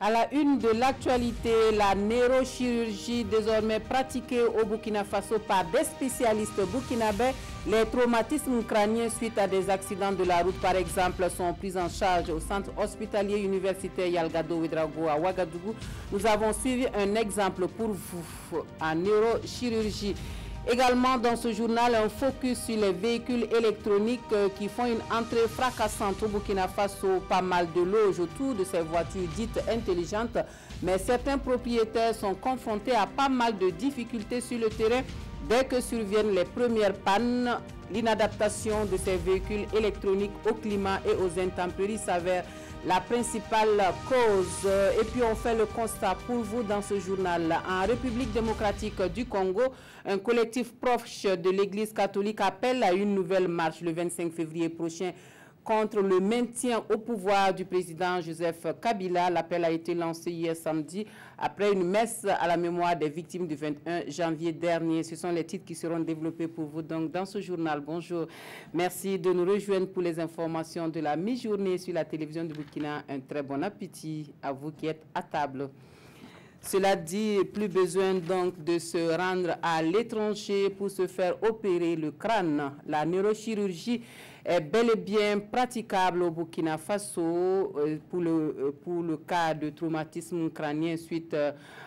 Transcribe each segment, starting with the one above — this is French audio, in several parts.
À la une de l'actualité, la neurochirurgie désormais pratiquée au Burkina Faso par des spécialistes burkinabés. Les traumatismes crâniens suite à des accidents de la route, par exemple, sont pris en charge au centre hospitalier universitaire Yalgado Ouedraogo à Ouagadougou. Nous avons suivi un exemple pour vous en neurochirurgie. Également dans ce journal, un focus sur les véhicules électroniques qui font une entrée fracassante au Burkina Faso. Pas mal de loges autour de ces voitures dites intelligentes, mais certains propriétaires sont confrontés à pas mal de difficultés sur le terrain. Dès que surviennent les premières pannes, l'inadaptation de ces véhicules électroniques au climat et aux intempéries s'avère la principale cause. Et puis on fait le constat pour vous dans ce journal. En République démocratique du Congo, un collectif proche de l'Église catholique appelle à une nouvelle marche le 25 février prochain contre le maintien au pouvoir du président Joseph Kabila. L'appel a été lancé hier samedi après une messe à la mémoire des victimes du 21 janvier dernier. Ce sont les titres qui seront développés pour vous donc dans ce journal. Bonjour, merci de nous rejoindre pour les informations de la mi-journée sur la télévision du Burkina. Un très bon appétit à vous qui êtes à table. Cela dit, plus besoin donc de se rendre à l'étranger pour se faire opérer le crâne. La neurochirurgie est bel et bien praticable au Burkina Faso pour le cas de traumatisme crânien suite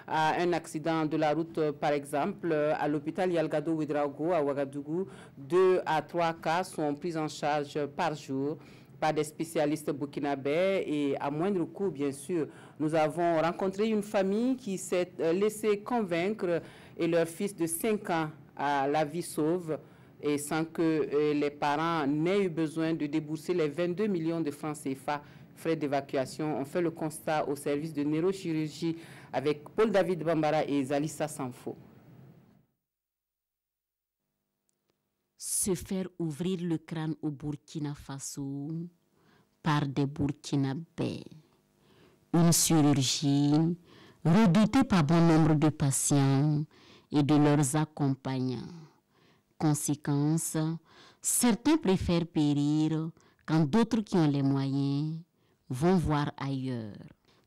à un accident de la route, par exemple. À l'hôpital Yalgado Ouedraogo à Ouagadougou, 2 à 3 cas sont pris en charge par jour par des spécialistes burkinabés et à moindre coût, bien sûr. Nous avons rencontré une famille qui s'est laissée convaincre et leur fils de 5 ans a la vie sauve et sans que les parents n'aient eu besoin de débourser les 22 millions de francs CFA, frais d'évacuation. On fait le constat au service de neurochirurgie avec Paul-David Bambara et Zalissa Sanfo. Se faire ouvrir le crâne au Burkina Faso par des Burkinabés. Une chirurgie redoutée par bon nombre de patients et de leurs accompagnants. Conséquence, certains préfèrent périr quand d'autres qui ont les moyens vont voir ailleurs.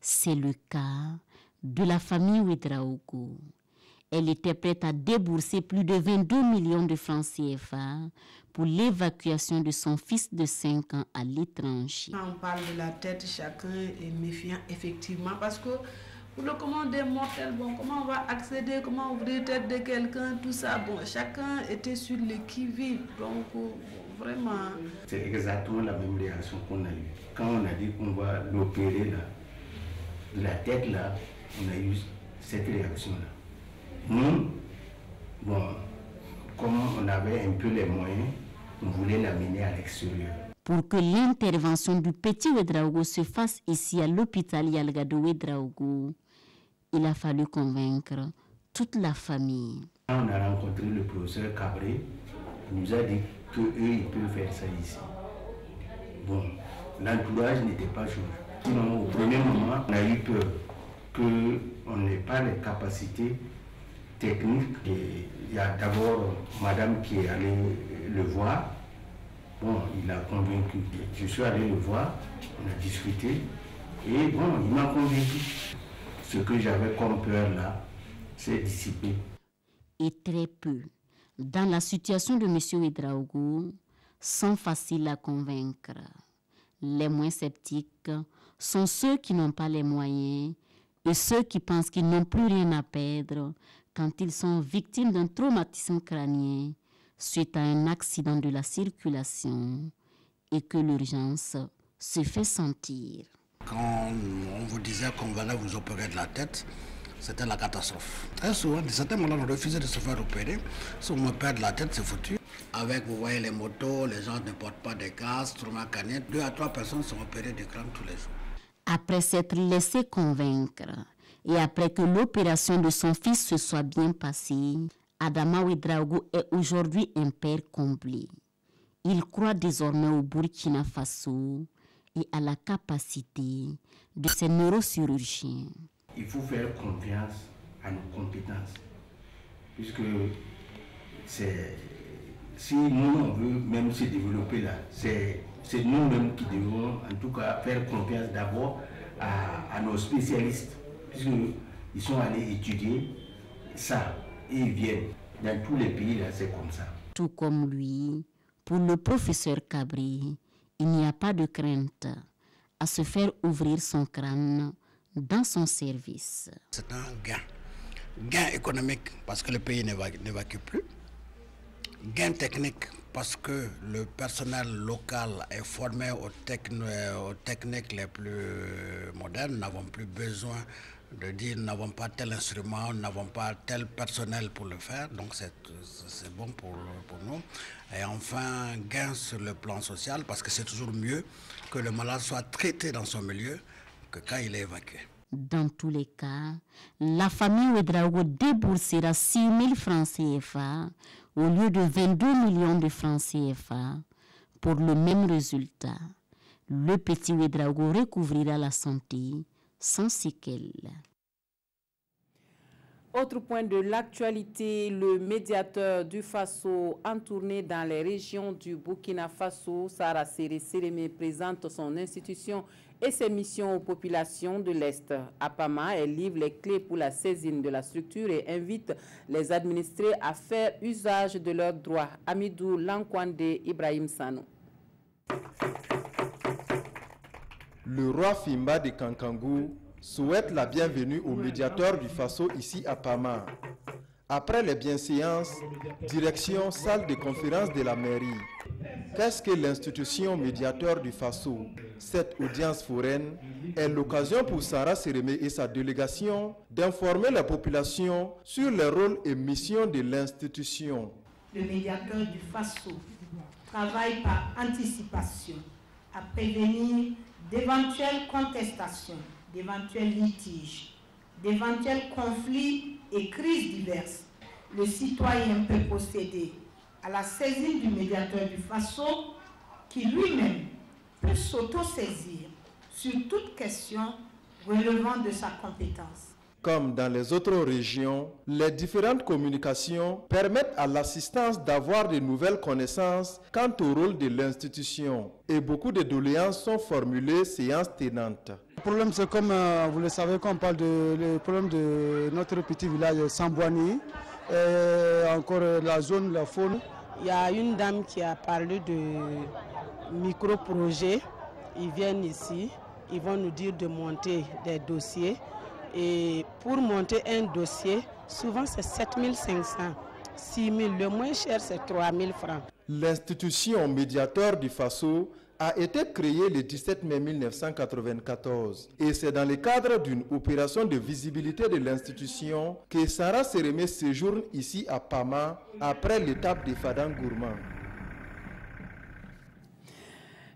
C'est le cas de la famille Ouedraogo. Elle était prête à débourser plus de 22 millions de francs CFA pour l'évacuation de son fils de 5 ans à l'étranger. Quand on parle de la tête, chacun est méfiant, effectivement, parce que pour le commun des mortels, bon, comment on va accéder, comment ouvrir la tête de quelqu'un, tout ça, bon, chacun était sur le qui-vive, donc vraiment... C'est exactement la même réaction qu'on a eue. Quand on a dit qu'on va l'opérer là, de la tête là, on a eu cette réaction-là. Nous, bon, comme on avait un peu les moyens, on voulait l'amener à l'extérieur. Pour que l'intervention du petit Ouedraogo se fasse ici à l'hôpital Yalgado Ouedraogo, il a fallu convaincre toute la famille. Quand on a rencontré le professeur Cabré, il nous a dit qu'eux, ils peuvent faire ça ici. Bon, l'entourage n'était pas chaud. Sinon, au premier moment, on a eu peur qu'on n'ait pas les capacités technique. Et il y a d'abord madame qui est allée le voir. Bon, il a convaincu. Je suis allé le voir, on a discuté. Et bon, il m'a convaincu. Ce que j'avais comme peur là, c'est dissipé. Et très peu, dans la situation de M. Ouedraogo, sont faciles à convaincre. Les moins sceptiques sont ceux qui n'ont pas les moyens et ceux qui pensent qu'ils n'ont plus rien à perdre quand ils sont victimes d'un traumatisme crânien suite à un accident de la circulation et que l'urgence se fait sentir. Quand on vous disait qu'on venait vous opérer de la tête, c'était la catastrophe. Très souvent, certains malades ont refusé de se faire opérer. Si on me perd de la tête, c'est foutu. Avec, vous voyez, les motos, les gens ne portent pas de casque, trauma crânien. 2 à 3 personnes sont opérées de crâne tous les jours. Après s'être laissé convaincre et après que l'opération de son fils se soit bien passée, Adama Ouedraogo est aujourd'hui un père comblé. Il croit désormais au Burkina Faso et à la capacité de ses neurochirurgiens. Il faut faire confiance à nos compétences, puisque c'est si nous, on veut même se développer là, c'est nous-mêmes qui devons en tout cas faire confiance d'abord à nos spécialistes, puisqu'ils sont allés étudier ça et ils viennent. Dans tous les pays, là, c'est comme ça. Tout comme lui, pour le professeur Cabri, il n'y a pas de crainte à se faire ouvrir son crâne dans son service. C'est un gain économique parce que le pays n'évacue plus, gain technique parce que le personnel local est formé aux techniques les plus modernes. Nous n'avons plus besoin de dire nous n'avons pas tel instrument, nous n'avons pas tel personnel pour le faire, donc c'est bon pour nous. Et enfin, gain sur le plan social parce que c'est toujours mieux que le malade soit traité dans son milieu que quand il est évacué. Dans tous les cas, la famille Ouedraogo déboursera 6 000 francs CFA au lieu de 22 millions de francs CFA pour le même résultat. Le petit Ouedraogo recouvrira la santé sans séquelles. Autre point de l'actualité, le médiateur du Faso en tournée dans les régions du Burkina Faso, Sara Sérémé, présente son institution et ses missions aux populations de l'Est. À Pama, elle livre les clés pour la saisine de la structure et invite les administrés à faire usage de leurs droits. Amidou Lankwande Ibrahim Sanou. Le roi Fimba de Kankangou souhaite la bienvenue au médiateur du Faso ici à Pama. Après les bienséances, direction salle de conférence de la mairie. Qu'est-ce que l'institution médiateur du Faso? Cette audience foraine est l'occasion pour Sara Sérémé et sa délégation d'informer la population sur les rôles et missions de l'institution. Le médiateur du Faso travaille par anticipation à prévenir d'éventuelles contestations, d'éventuels litiges, d'éventuels conflits et crises diverses. Le citoyen peut procéder à la saisine du médiateur du Faso qui lui-même peut s'auto-saisir sur toute question relevant de sa compétence. Comme dans les autres régions, les différentes communications permettent à l'assistance d'avoir de nouvelles connaissances quant au rôle de l'institution. Et beaucoup de doléances sont formulées séance tenante. Le problème, c'est comme vous le savez, quand on parle le problème de notre petit village Sambouani, et encore la zone, la faune. Il y a une dame qui a parlé de micro-projets. Ils viennent ici, ils vont nous dire de monter des dossiers. Et pour monter un dossier, souvent c'est 7 500, 6 000. Le moins cher, c'est 3 000 francs. L'institution médiateur du Faso a été créée le 17 mai 1994. Et c'est dans le cadre d'une opération de visibilité de l'institution que Sara Sérémé séjourne ici à Pama après l'étape de Fadang Gourmand.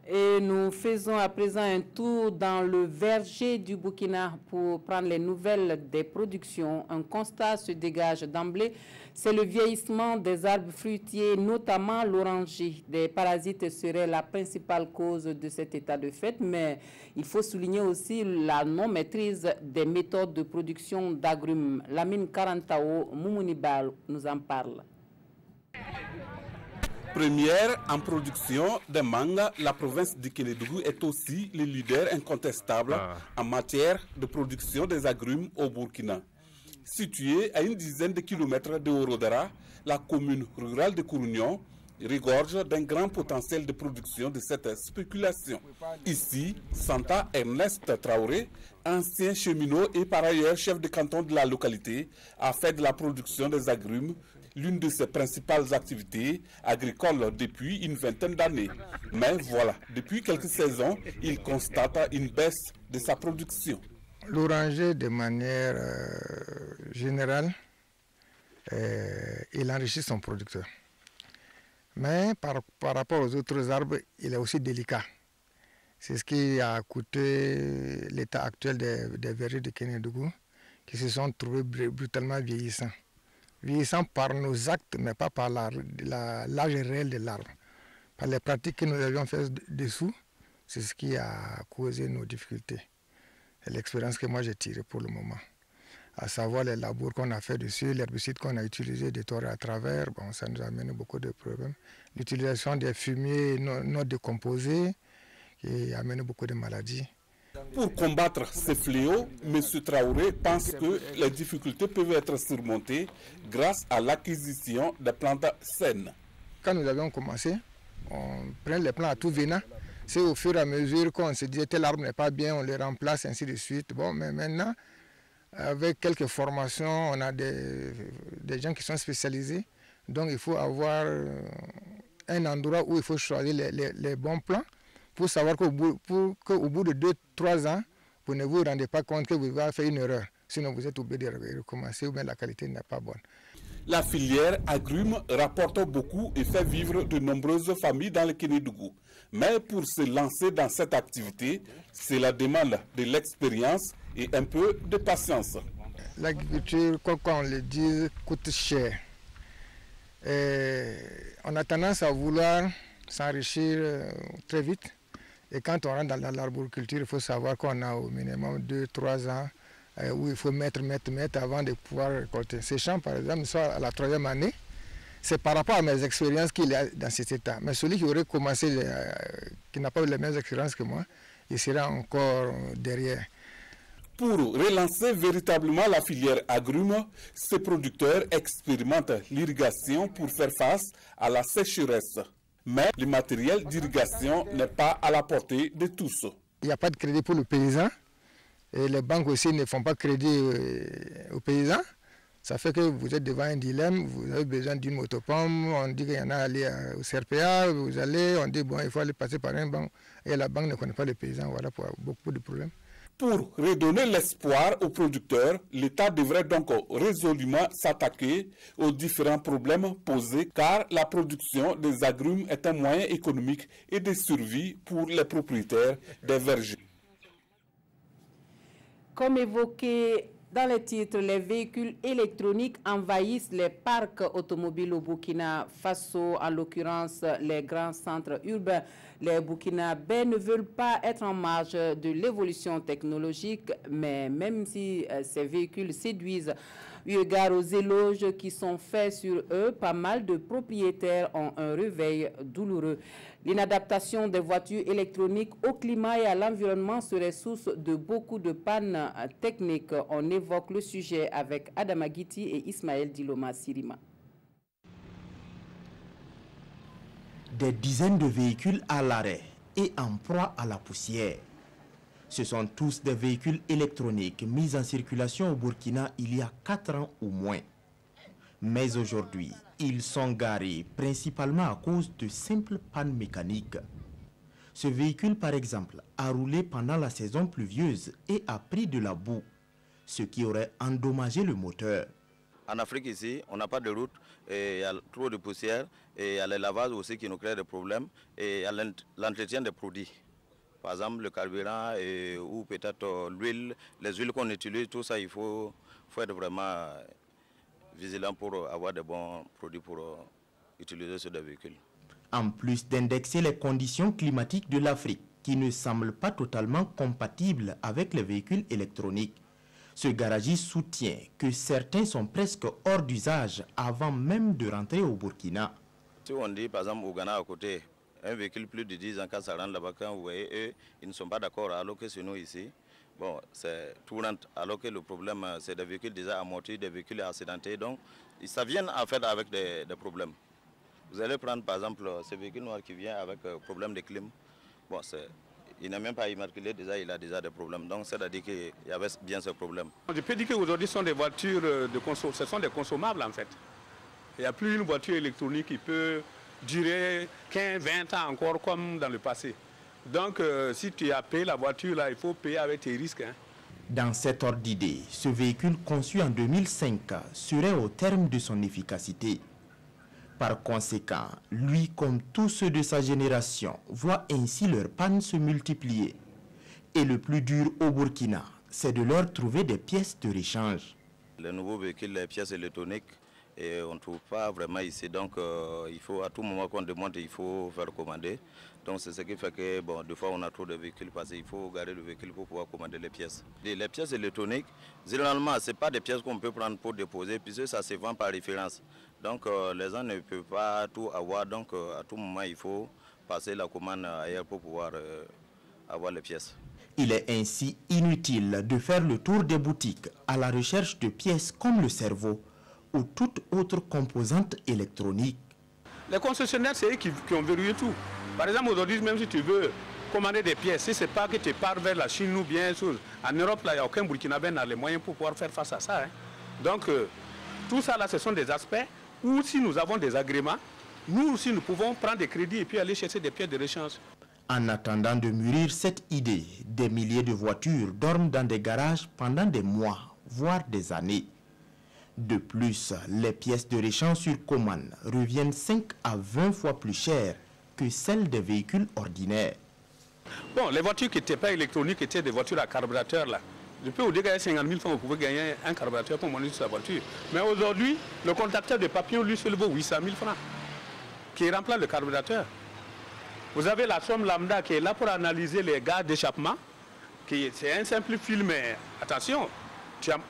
Et nous faisons à présent un tour dans le verger du Burkina pour prendre les nouvelles des productions. Un constat se dégage d'emblée, c'est le vieillissement des arbres fruitiers, notamment l'oranger. Des parasites seraient la principale cause de cet état de fait, mais il faut souligner aussi la non-maîtrise des méthodes de production d'agrumes. Lamine Karantao Moumounibal nous en parle. Première en production de manga, la province de Kélédougou est aussi le leader incontestable en matière de production des agrumes au Burkina. Située à une dizaine de kilomètres de Orodara, la commune rurale de Kourounion regorge d'un grand potentiel de production de cette spéculation. Ici, Santa Ernest Traoré, ancien cheminot et par ailleurs chef de canton de la localité, a fait de la production des agrumes l'une de ses principales activités agricoles depuis une vingtaine d'années. Mais voilà, depuis quelques saisons, il constate une baisse de sa production. L'oranger, de manière générale, il enrichit son producteur. Mais par rapport aux autres arbres, il est aussi délicat. C'est ce qui a coûté l'état actuel des vergers de Kélédougou, qui se sont trouvés brutalement vieillissants. Vieillissant par nos actes, mais pas par l'âge réel de l'arbre. Par les pratiques que nous avions faites dessous, c'est ce qui a causé nos difficultés. C'est l'expérience que moi j'ai tirée pour le moment. à savoir les labours qu'on a fait dessus, l'herbicide qu'on a utilisé de tord à travers, bon, ça nous a amené beaucoup de problèmes. L'utilisation des fumiers non décomposés qui a amené beaucoup de maladies. Pour combattre ces fléaux, M. Traoré pense que les difficultés peuvent être surmontées grâce à l'acquisition des plantes saines. Quand nous avions commencé, on prend les plants à tout venant. C'est au fur et à mesure qu'on se disait tel arbre n'est pas bien, on les remplace, ainsi de suite. Bon, mais maintenant, avec quelques formations, on a des gens qui sont spécialisés. Donc il faut avoir un endroit où il faut choisir les bons plants pour savoir qu'au bout de 2-3 ans, vous ne vous rendez pas compte que vous avez fait une erreur. Sinon vous êtes obligé de recommencer ou bien la qualité n'est pas bonne. La filière agrumes rapporte beaucoup et fait vivre de nombreuses familles dans le Kénédougou. Mais pour se lancer dans cette activité, cela demande de l'expérience et un peu de patience. L'agriculture, quoi qu'on le dise, coûte cher. Et on a tendance à vouloir s'enrichir très vite. Et quand on rentre dans l'arboriculture, il faut savoir qu'on a au minimum 2-3 ans où il faut mettre avant de pouvoir récolter. Ces champs, par exemple, sont à la 3e année. C'est par rapport à mes expériences qu'il est dans cet état. Mais celui qui aurait commencé, qui n'a pas eu les mêmes expériences que moi, il sera encore derrière. Pour relancer véritablement la filière agrumes, ces producteurs expérimentent l'irrigation pour faire face à la sécheresse. Mais le matériel d'irrigation n'est pas à la portée de tous. Il n'y a pas de crédit pour le paysan. Et les banques aussi ne font pas crédit aux paysans. Ça fait que vous êtes devant un dilemme, vous avez besoin d'une motopompe, on dit qu'il y en a à aller au CRPA, vous allez, on dit bon, il faut aller passer par une banque. Et la banque ne connaît pas les paysans, voilà pour beaucoup de problèmes. Pour redonner l'espoir aux producteurs, l'État devrait donc résolument s'attaquer aux différents problèmes posés car la production des agrumes est un moyen économique et de survie pour les propriétaires des vergers. Comme évoqué dans les titres, les véhicules électroniques envahissent les parcs automobiles au Burkina Faso, en l'occurrence les grands centres urbains. Les Burkinabés ne veulent pas être en marge de l'évolution technologique, mais même si ces véhicules séduisent, eu égard aux éloges qui sont faits sur eux, pas mal de propriétaires ont un réveil douloureux. L'inadaptation des voitures électroniques au climat et à l'environnement serait source de beaucoup de pannes techniques. On évoque le sujet avec Adama Guiti et Ismaël Diloma Sirima. Des dizaines de véhicules à l'arrêt et en proie à la poussière. Ce sont tous des véhicules électroniques mis en circulation au Burkina il y a 4 ans ou moins. Mais aujourd'hui, ils sont garés principalement à cause de simples pannes mécaniques. Ce véhicule, par exemple, a roulé pendant la saison pluvieuse et a pris de la boue, ce qui aurait endommagé le moteur. En Afrique ici, on n'a pas de route, il y a trop de poussière, et il y a les lavages aussi qui nous créent des problèmes, et il y a l'entretien des produits. Par exemple, le carburant ou peut-être l'huile, les huiles qu'on utilise, tout ça, il faut être vraiment vigilant pour avoir de bons produits pour utiliser sur des véhicules. En plus d'indexer les conditions climatiques de l'Afrique, qui ne semblent pas totalement compatibles avec les véhicules électroniques, ce garagiste soutient que certains sont presque hors d'usage avant même de rentrer au Burkina. Si on dit par exemple au Ghana à côté, un véhicule plus de 10 ans, quand ça rentre là-bas, quand vous voyez, eux, ils ne sont pas d'accord, alors que chez nous ici, bon, c'est tout rentre, alors que le problème, c'est des véhicules déjà amortis, des véhicules accidentés, donc ça vient en fait avec des problèmes. Vous allez prendre par exemple ce véhicule noir qui vient avec problème de clim, bon, il n'est même pas immatriculé, déjà il a déjà des problèmes, donc c'est-à-dire qu'il y avait bien ce problème. Je peux dire qu'aujourd'hui ce sont des voitures ce sont des consommables en fait. Il n'y a plus une voiture électronique qui peut durer 15-20 ans encore comme dans le passé. Donc si tu as payé la voiture là, il faut payer avec tes risques. Hein. Dans cet ordre d'idée, ce véhicule conçu en 2005 serait au terme de son efficacité. Par conséquent, lui comme tous ceux de sa génération voient ainsi leurs pannes se multiplier. Et le plus dur au Burkina, c'est de leur trouver des pièces de rechange. Les nouveaux véhicules, les pièces électroniques, et on ne trouve pas vraiment ici. Donc il faut à tout moment qu'on demande, il faut faire commander. Donc c'est ce qui fait que bon, des fois on a trop de véhicules parce qu'il faut garer le véhicule pour pouvoir commander les pièces. Les pièces électroniques, généralement ce n'est pas des pièces qu'on peut prendre pour déposer puisque ça se vend par référence. Donc les gens ne peuvent pas tout avoir, donc à tout moment il faut passer la commande ailleurs pour pouvoir avoir les pièces. Il est ainsi inutile de faire le tour des boutiques à la recherche de pièces comme le cerveau ou toute autre composante électronique. Les concessionnaires, c'est eux qui ont verrouillé tout. Par exemple, aujourd'hui, même si tu veux commander des pièces, si ce n'est pas que tu pars vers la Chine ou bien en Europe, il n'y a aucun Burkinabé qui a les moyens pour pouvoir faire face à ça. Hein. Donc, tout ça, là, ce sont des aspects où si nous avons des agréments, nous aussi, nous pouvons prendre des crédits et puis aller chercher des pièces de rechange. En attendant de mûrir cette idée, des milliers de voitures dorment dans des garages pendant des mois, voire des années. De plus, les pièces de rechange sur commande reviennent 5 à 20 fois plus chères que celles des véhicules ordinaires. Bon, les voitures qui n'étaient pas électroniques étaient des voitures à carburateur là. Je peux vous dire qu'à 50 000 francs, vous pouvez gagner un carburateur pour monter sur sa voiture. Mais aujourd'hui, le contacteur de papillon, lui, seul vaut 800 000 francs, qui remplace le carburateur. Vous avez la somme lambda qui est là pour analyser les gaz d'échappement. C'est un simple fil, mais attention,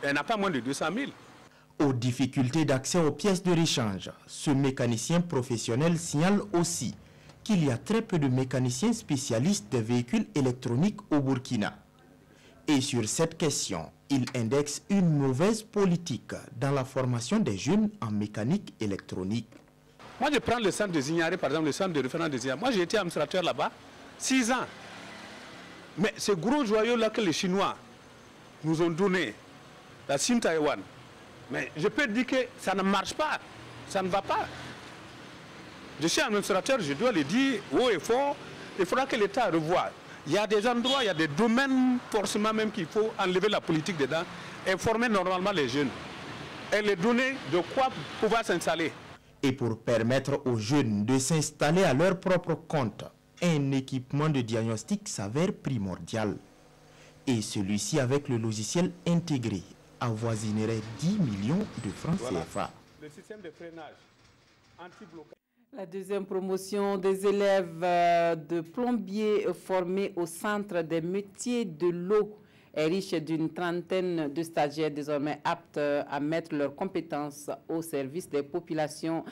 elle n'a pas moins de 200 000. Aux difficultés d'accès aux pièces de rechange, ce mécanicien professionnel signale aussi qu'il y a très peu de mécaniciens spécialistes des véhicules électroniques au Burkina. Et sur cette question, il indexe une mauvaise politique dans la formation des jeunes en mécanique électronique. Moi, je prends le centre de Zignaré, par exemple, le centre de référence de Zignaré. Moi, j'ai été administrateur là-bas 6 ans. Mais ce gros joyau-là que les Chinois nous ont donné, la SIM Taïwan, mais je peux dire que ça ne marche pas, ça ne va pas. Je suis administrateur, je dois le dire haut et fort, il faudra que l'État revoie. Il y a des endroits, il y a des domaines forcément même qu'il faut enlever la politique dedans et former normalement les jeunes. Et les donner de quoi pouvoir s'installer. Et pour permettre aux jeunes de s'installer à leur propre compte, un équipement de diagnostic s'avère primordial. Et celui-ci avec le logiciel intégré avoisinerait 10 millions de francs CFA. Le système de freinage anti-blocage. La deuxième promotion des élèves de plombiers formés au centre des métiers de l'eau est riche d'une trentaine de stagiaires désormais aptes à mettre leurs compétences au service des populations.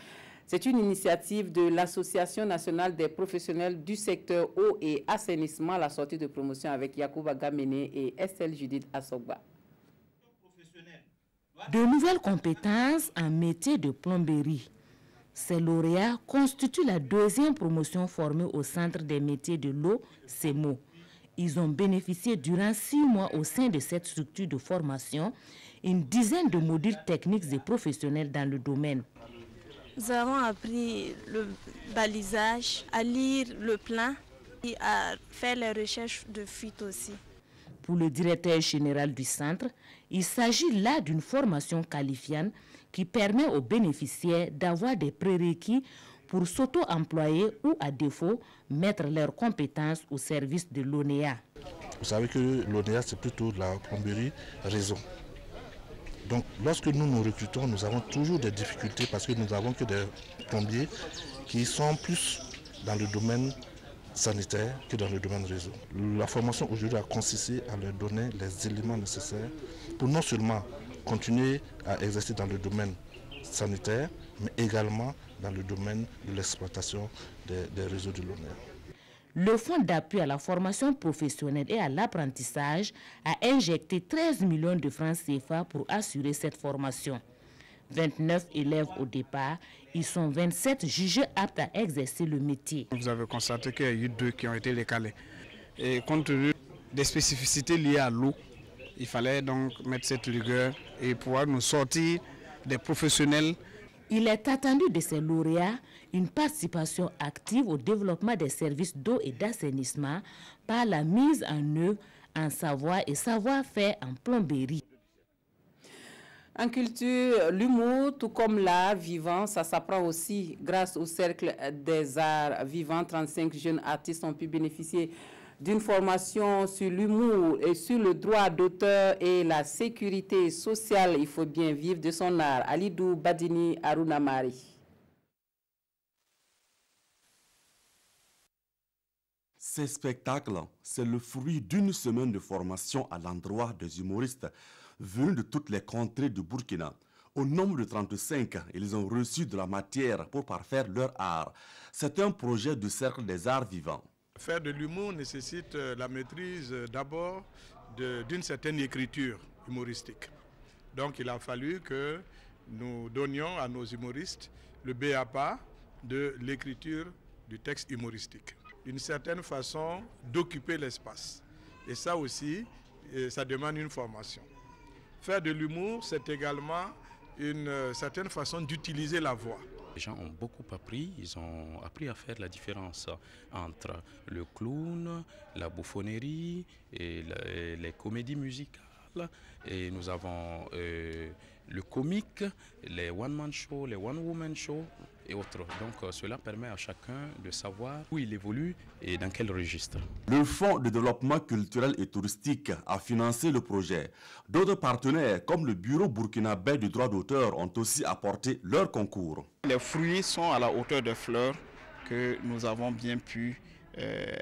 C'est une initiative de l'Association nationale des professionnels du secteur eau et assainissement, la sortie de promotion avec Yacouba Gamene et Estelle Judith Assogba. De nouvelles compétences en métier de plomberie. Ces lauréats constituent la deuxième promotion formée au Centre des métiers de l'eau, CEMO. Ils ont bénéficié durant 6 mois au sein de cette structure de formation une dizaine de modules techniques et professionnels dans le domaine. Nous avons appris le balisage, à lire le plan et à faire les recherches de fuite aussi. Pour le directeur général du centre, il s'agit là d'une formation qualifiante qui permet aux bénéficiaires d'avoir des prérequis pour s'auto-employer ou, à défaut, mettre leurs compétences au service de l'ONEA. Vous savez que l'ONEA, c'est plutôt de la plomberie réseau. Donc, lorsque nous recrutons, nous avons toujours des difficultés parce que nous n'avons que des plombiers qui sont plus dans le domaine sanitaire que dans le domaine réseau. La formation aujourd'hui a consisté à leur donner les éléments nécessaires pour non seulement continuer à exercer dans le domaine sanitaire, mais également dans le domaine de l'exploitation des réseaux de l'ONEA. Le Fonds d'appui à la formation professionnelle et à l'apprentissage a injecté 13 millions de francs CFA pour assurer cette formation. 29 élèves au départ, ils sont 27 jugés aptes à exercer le métier. Vous avez constaté qu'il y a eu 2 qui ont été décalés. Et compte tenu des spécificités liées à l'eau, il fallait donc mettre cette rigueur et pouvoir nous sortir des professionnels. Il est attendu de ces lauréats une participation active au développement des services d'eau et d'assainissement par la mise en œuvre en savoir et savoir-faire en plomberie. En culture, l'humour, tout comme l'art vivant, ça s'apprend aussi grâce au Cercle des arts vivants. 35 jeunes artistes ont pu bénéficier d'une formation sur l'humour et sur le droit d'auteur et la sécurité sociale. Il faut bien vivre de son art. Alidou Badini Arunamari. Ces spectacles, c'est le fruit d'une semaine de formation à l'endroit des humoristes venus de toutes les contrées du Burkina. Au nombre de 35, ils ont reçu de la matière pour parfaire leur art. C'est un projet du Cercle des Arts Vivants. Faire de l'humour nécessite la maîtrise d'abord d'une certaine écriture humoristique. Donc il a fallu que nous donnions à nos humoristes le b.a.-ba de l'écriture du texte humoristique. Une certaine façon d'occuper l'espace. Et ça aussi, ça demande une formation. Faire de l'humour, c'est également une certaine façon d'utiliser la voix. Les gens ont beaucoup appris, ils ont appris à faire la différence entre le clown, la bouffonnerie et les comédies musicales. Et nous avons le comique, les one-man shows, les one-woman shows et autres. Donc cela permet à chacun de savoir où il évolue et dans quel registre. Le Fonds de développement culturel et touristique a financé le projet. D'autres partenaires comme le Bureau burkinabé du droit d'auteur ont aussi apporté leur concours. Les fruits sont à la hauteur des fleurs que nous avons bien pu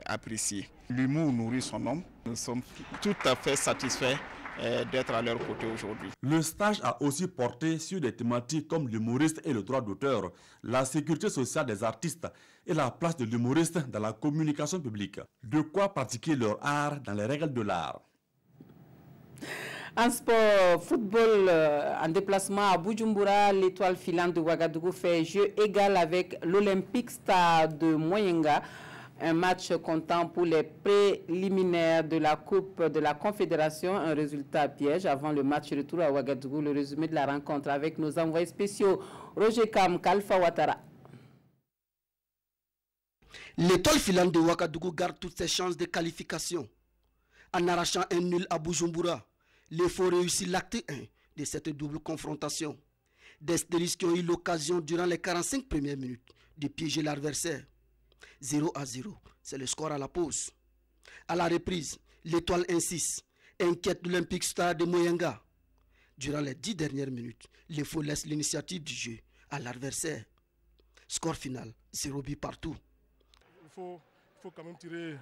apprécier. L'humour nourrit son homme. Nous sommes tout à fait satisfaits d'être à leur côté aujourd'hui. Le stage a aussi porté sur des thématiques comme l'humoriste et le droit d'auteur, la sécurité sociale des artistes et la place de l'humoriste dans la communication publique. De quoi pratiquer leur art dans les règles de l'art. En sport, football, en déplacement à Bujumbura, l'étoile filante de Ouagadougou fait jeu égal avec l'Olympique Star de Mwenga. Un match comptant pour les préliminaires de la Coupe de la Confédération. Un résultat piège avant le match retour à Ouagadougou. Le résumé de la rencontre avec nos envoyés spéciaux Roger Kam, Kalfa Ouattara. L'étoile filante de Ouagadougou garde toutes ses chances de qualification. En arrachant un nul à Bujumbura, l'effort réussit l'acte 1 de cette double confrontation. Des Stéris qui ont eu l'occasion durant les 45 premières minutes de piéger l'adversaire. 0-0, c'est le score à la pause. À la reprise, l'étoile insiste, inquiète l'Olympique Star de Mwenga. Durant les 10 dernières minutes, les faux laissent l'initiative du jeu à l'adversaire. Score final, 0 but partout. Il faut quand même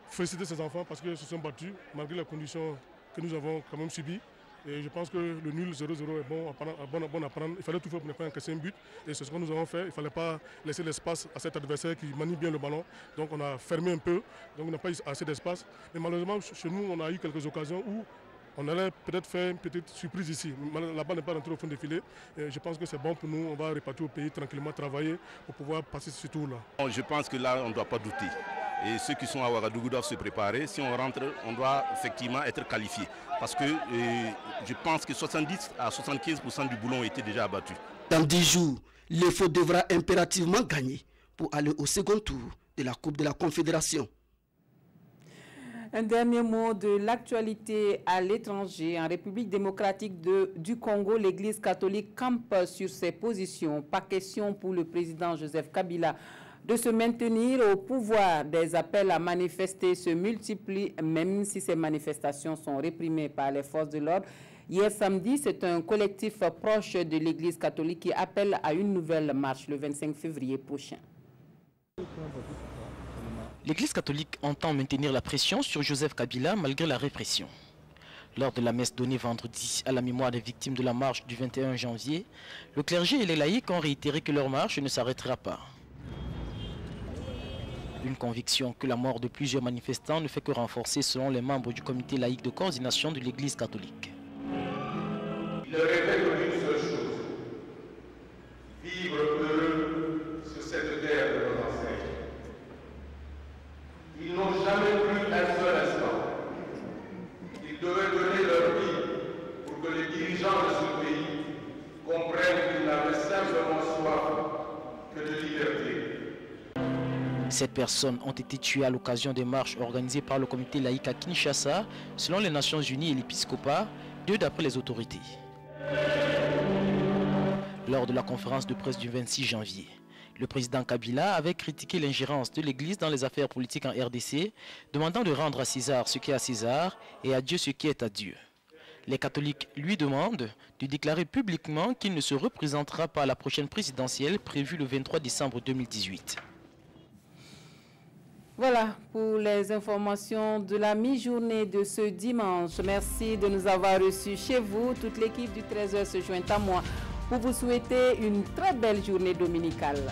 féliciter ces enfants parce qu'ils se sont battus malgré les conditions que nous avons quand même subies. Et je pense que le nul 0-0 est bon à prendre. Il fallait tout faire pour ne pas encaisser un but. Et c'est ce que nous avons fait. Il ne fallait pas laisser l'espace à cet adversaire qui manie bien le ballon. Donc on a fermé un peu. Donc on n'a pas eu assez d'espace. Mais malheureusement, chez nous, on a eu quelques occasions où on allait peut-être faire une petite surprise ici. La balle n'est pas rentrée au fond des filets. Et je pense que c'est bon pour nous. On va repartir au pays tranquillement, travailler pour pouvoir passer ce tour-là. Je pense que là, on ne doit pas douter. Et ceux qui sont à Ouagadougou doivent se préparer. Si on rentre, on doit effectivement être qualifié. Parce que je pense que 70 à 75% du boulot ont été déjà abattus. Dans 10 jours, l'EFO devra impérativement gagner pour aller au second tour de la Coupe de la Confédération. Un dernier mot de l'actualité à l'étranger. En République démocratique du Congo, l'Église catholique campe sur ses positions. Pas question pour le président Joseph Kabila de se maintenir au pouvoir. Des appels à manifester se multiplient, même si ces manifestations sont réprimées par les forces de l'ordre. Hier samedi, c'est un collectif proche de l'Église catholique qui appelle à une nouvelle marche le 25 février prochain. L'Église catholique entend maintenir la pression sur Joseph Kabila malgré la répression. Lors de la messe donnée vendredi à la mémoire des victimes de la marche du 21 janvier, le clergé et les laïcs ont réitéré que leur marche ne s'arrêtera pas. Une conviction que la mort de plusieurs manifestants ne fait que renforcer selon les membres du comité laïque de coordination de l'Église catholique. Il répète une seule chose, vivre heureux sur cette terre de nos ancêtres. Ils n'ont jamais pris un seul instant. Ils devaient donner leur vie pour que les dirigeants de ce pays comprennent qu'ils n'avaient simplement soif que de liberté. 7 personnes ont été tuées à l'occasion des marches organisées par le comité laïque à Kinshasa, selon les Nations Unies et l'épiscopat, 2 d'après les autorités. Lors de la conférence de presse du 26 janvier, Le président Kabila avait critiqué l'ingérence de l'Église dans les affaires politiques en RDC, demandant de rendre à César ce qui est à César et à Dieu ce qui est à Dieu. Les catholiques lui demandent de déclarer publiquement qu'il ne se représentera pas à la prochaine présidentielle prévue le 23 décembre 2018. Voilà pour les informations de la mi-journée de ce dimanche. Merci de nous avoir reçus chez vous. Toute l'équipe du 13h se joint à moi pour vous souhaiter une très belle journée dominicale.